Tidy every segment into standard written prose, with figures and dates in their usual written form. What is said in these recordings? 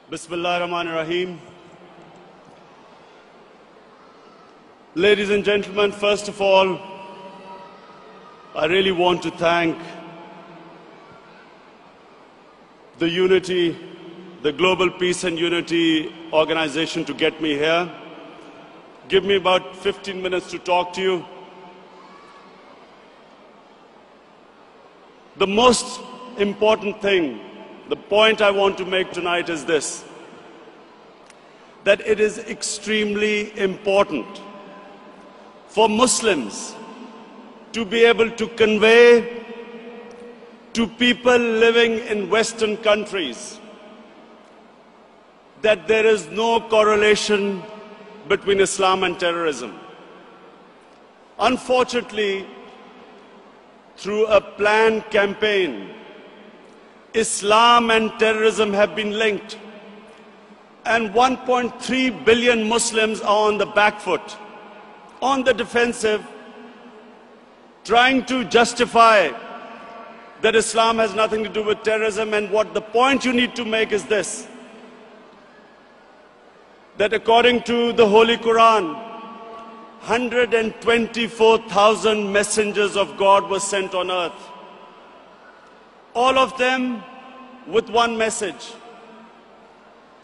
Bismillahirrahmanirrahim. Ladies and gentlemen, first of all, I really want to thank the Unity, the Global Peace and Unity organization to get me here. Give me about 15 minutes to talk to you. The most important thing, the point I want to make tonight is this, that it is extremely important for Muslims to be able to convey to people living in Western countries that there is no correlation between Islam and terrorism. Unfortunately, through a planned campaign, Islam and terrorism have been linked, and 1.3 billion Muslims are on the back foot, on the defensive, trying to justify that Islam has nothing to do with terrorism. And what the point you need to make is this, that according to the Holy Quran, 124,000 messengers of God were sent on earth. All of them with one message.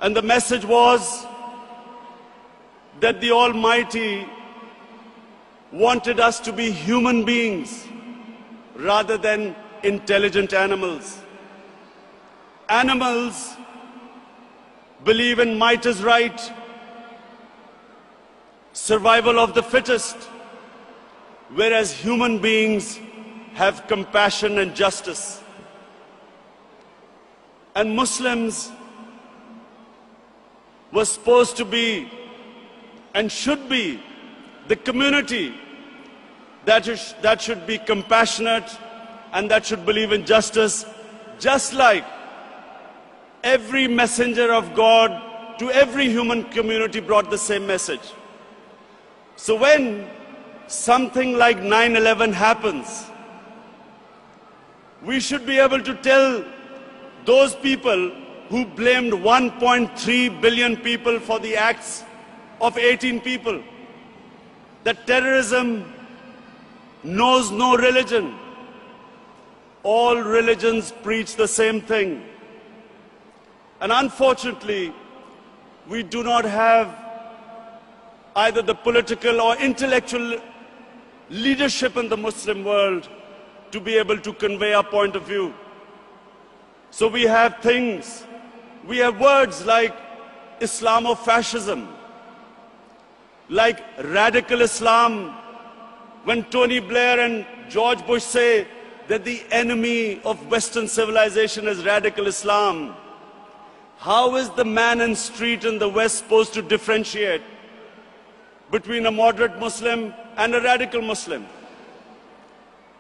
And the message was that the Almighty wanted us to be human beings rather than intelligent animals. Animals believe in might is right, survival of the fittest, whereas human beings have compassion and justice. And Muslims were supposed to be and should be the community that should be compassionate and that should believe in justice, just like every messenger of God to every human community brought the same message. So when something like 9/11 happens, we should be able to tell those people who blamed 1.3 billion people for the acts of 18 people that terrorism knows no religion. All religions preach the same thing. And unfortunately, we do not have either the political or intellectual leadership in the Muslim world to be able to convey our point of view. So we have things, we have words like Islamofascism, like radical Islam. When Tony Blair and George Bush say that the enemy of Western civilization is radical Islam, how is the man in the street in the West supposed to differentiate between a moderate Muslim and a radical Muslim?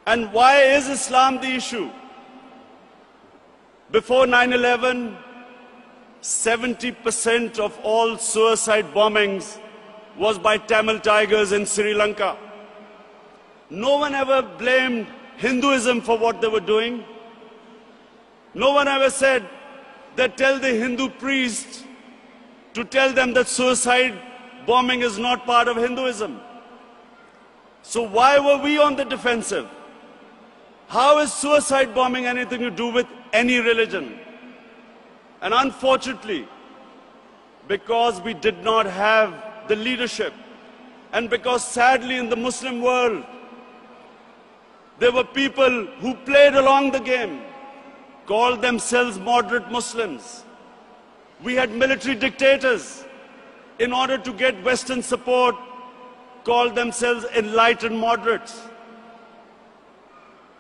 And why is Islam the issue? Before 9/11, 70% of all suicide bombings was by Tamil Tigers in Sri Lanka. No one ever blamed Hinduism for what they were doing. No one ever said that tell the Hindu priests to tell them that suicide bombing is not part of Hinduism. So why were we on the defensive? How is suicide bombing anything to do with any religion? And unfortunately, because we did not have the leadership, and because sadly in the Muslim world, there were people who played along the game, called themselves moderate Muslims. We had military dictators, in order to get Western support, called themselves enlightened moderates,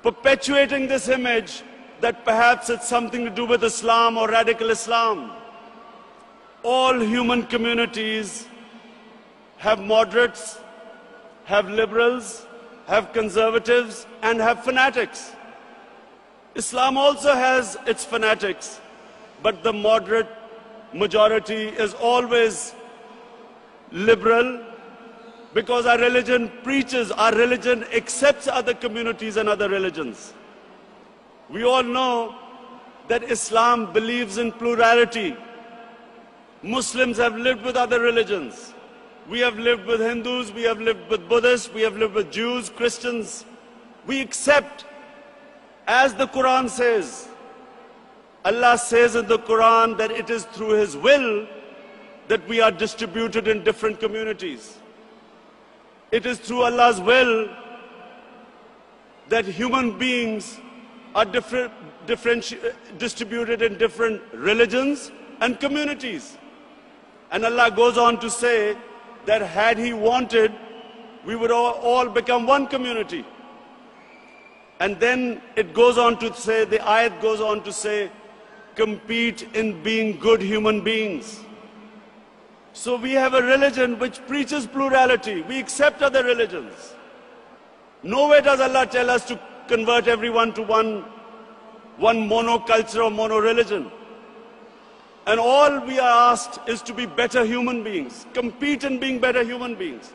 perpetuating this image that perhaps it's something to do with Islam or radical Islam. All human communities have moderates, have liberals, have conservatives, and have fanatics. Islam also has its fanatics, but the moderate majority is always liberal, because our religion preaches, our religion accepts other communities and other religions. We all know that Islam believes in plurality. Muslims have lived with other religions. We have lived with Hindus, we have lived with Buddhists, we have lived with Jews, Christians. We accept, as the Quran says, Allah says in the Quran that it is through His will that we are distributed in different communities. It is through Allah's will that human beings are distributed in different religions and communities. And Allah goes on to say that had He wanted, we would all become one community. And then it goes on to say, the ayat goes on to say, compete in being good human beings. So we have a religion which preaches plurality. We accept other religions. Nowhere does Allah tell us to convert everyone to one monoculture or mono-religion. And all we are asked is to be better human beings, compete in being better human beings.